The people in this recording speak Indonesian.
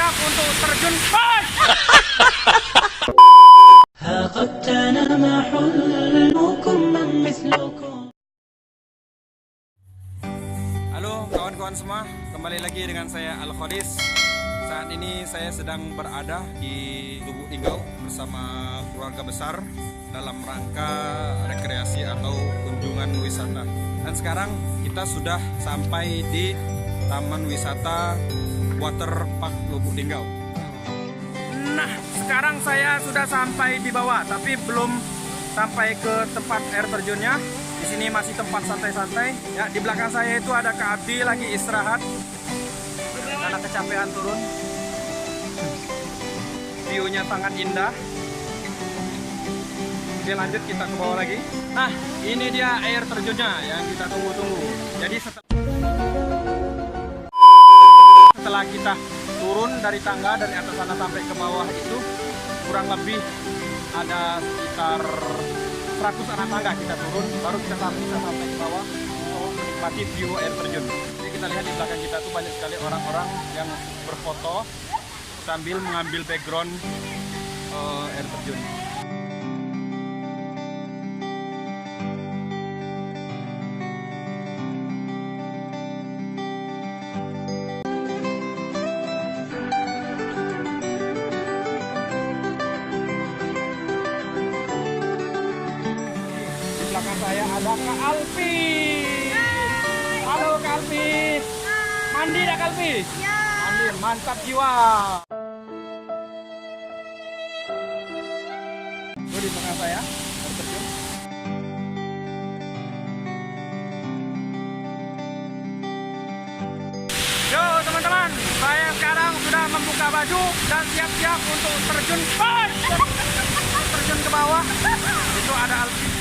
siap-siap untuk terjun. Fight! Halo kawan-kawan semua, kembali lagi dengan saya Al Khodis. Saat ini saya sedang berada di Lubuk Linggau bersama keluarga besar dalam rangka rekreasi atau kunjungan wisata. Dan sekarang kita sudah sampai di Taman Wisata Waterpark Lubuk Linggau. Nah, sekarang saya sudah sampai di bawah, tapi belum sampai ke tempat air terjunnya. Di sini masih tempat santai-santai. Ya, di belakang saya itu ada Kak Abdi lagi istirahat karena kecapean turun. View-nya sangat indah. Oke, lanjut kita ke bawah lagi. Nah, ini dia air terjunnya yang kita tunggu-tunggu. Jadi setelah kita turun dari tangga dari atas sana sampai ke bawah itu kurang lebih ada sekitar 100 anak tangga kita turun, baru kita bisa sampai ke bawah untuk menikmati view air terjun. Jadi kita lihat di belakang kita tuh banyak sekali orang-orang yang berfoto sambil mengambil background air terjun. Di belakang saya ada Kak Alfi. Halo Kak Alfi. Mandi dah Kak Alfi? Ya. Mandi, mantap jiwa. Tuh di belakang saya air terjun. Yo teman-teman, saya sekarang sudah membuka baju dan siap-siap untuk terjun. Terjun ke bawah. Itu ada Alfi.